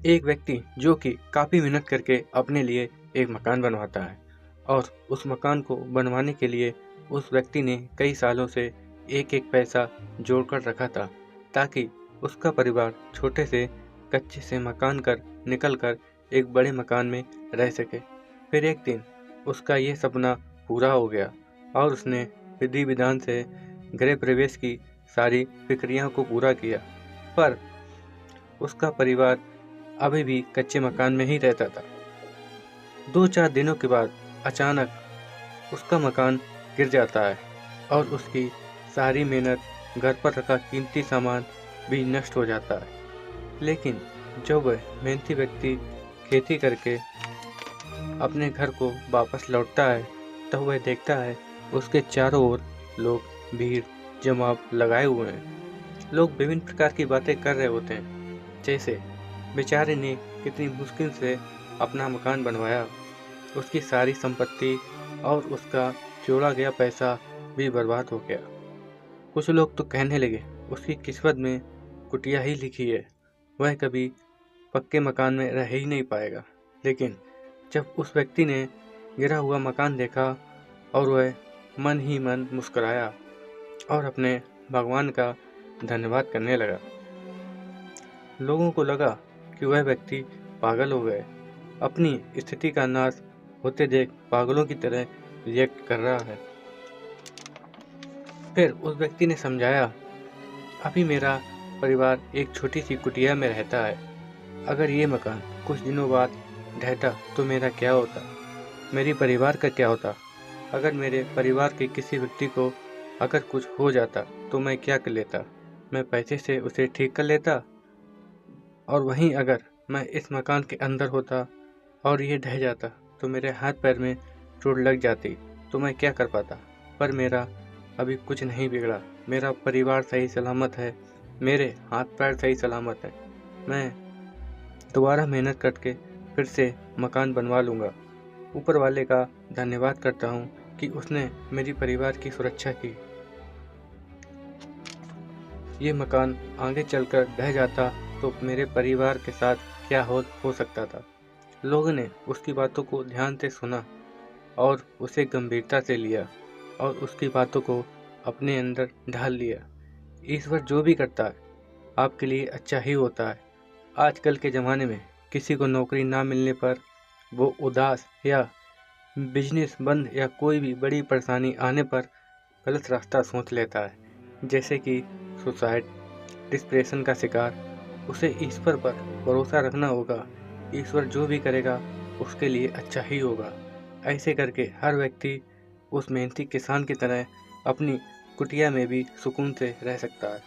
एक व्यक्ति जो कि काफ़ी मेहनत करके अपने लिए एक मकान बनवाता है और उस मकान को बनवाने के लिए उस व्यक्ति ने कई सालों से एक एक पैसा जोड़कर रखा था ताकि उसका परिवार छोटे से कच्चे से मकान कर निकल कर एक बड़े मकान में रह सके। फिर एक दिन उसका ये सपना पूरा हो गया और उसने विधि विधान से गृह प्रवेश की सारी प्रक्रियाओं को पूरा किया, पर उसका परिवार अभी भी कच्चे मकान में ही रहता था। 2-4 दिनों के बाद अचानक उसका मकान गिर जाता है और उसकी सारी मेहनत, घर पर रखा कीमती सामान भी नष्ट हो जाता है। लेकिन जब वह मेहनती व्यक्ति खेती करके अपने घर को वापस लौटता है, तब वह देखता है उसके चारों ओर लोग भीड़ जमाव लगाए हुए हैं। लोग विभिन्न प्रकार की बातें कर रहे होते हैं, जैसे बेचारे ने कितनी मुश्किल से अपना मकान बनवाया, उसकी सारी संपत्ति और उसका जोड़ा गया पैसा भी बर्बाद हो गया। कुछ लोग तो कहने लगे उसकी किस्मत में कुटिया ही लिखी है, वह कभी पक्के मकान में रह ही नहीं पाएगा। लेकिन जब उस व्यक्ति ने गिरा हुआ मकान देखा और वह मन ही मन मुस्कुराया और अपने भगवान का धन्यवाद करने लगा। लोगों को लगा कि वह व्यक्ति पागल हो गए, अपनी स्थिति का नाश होते देख पागलों की तरह रिएक्ट कर रहा है। फिर उस व्यक्ति ने समझाया, अभी मेरा परिवार एक छोटी सी कुटिया में रहता है, अगर ये मकान कुछ दिनों बाद ढहता तो मेरा क्या होता, मेरे परिवार का क्या होता। अगर मेरे परिवार के किसी व्यक्ति को अगर कुछ हो जाता तो मैं क्या कर लेता, मैं पैसे से उसे ठीक कर लेता। और वहीं अगर मैं इस मकान के अंदर होता और ये ढह जाता तो मेरे हाथ पैर में चोट लग जाती तो मैं क्या कर पाता। पर मेरा अभी कुछ नहीं बिगड़ा, मेरा परिवार सही सलामत है, मेरे हाथ पैर सही सलामत है, मैं दोबारा मेहनत करके फिर से मकान बनवा लूँगा। ऊपर वाले का धन्यवाद करता हूँ कि उसने मेरी परिवार की सुरक्षा की। ये मकान आगे चलकर ढह जाता तो मेरे परिवार के साथ क्या हो सकता था। लोगों ने उसकी बातों को ध्यान से सुना और उसे गंभीरता से लिया और उसकी बातों को अपने अंदर ढाल लिया। ईश्वर जो भी करता है आपके लिए अच्छा ही होता है। आजकल के ज़माने में किसी को नौकरी ना मिलने पर वो उदास या बिजनेस बंद या कोई भी बड़ी परेशानी आने पर गलत रास्ता सोच लेता है, जैसे कि सुसाइड, डिप्रेशन का शिकार। उसे ईश्वर पर भरोसा रखना होगा, ईश्वर जो भी करेगा उसके लिए अच्छा ही होगा। ऐसे करके हर व्यक्ति उस मेहनती किसान की तरह अपनी कुटिया में भी सुकून से रह सकता है।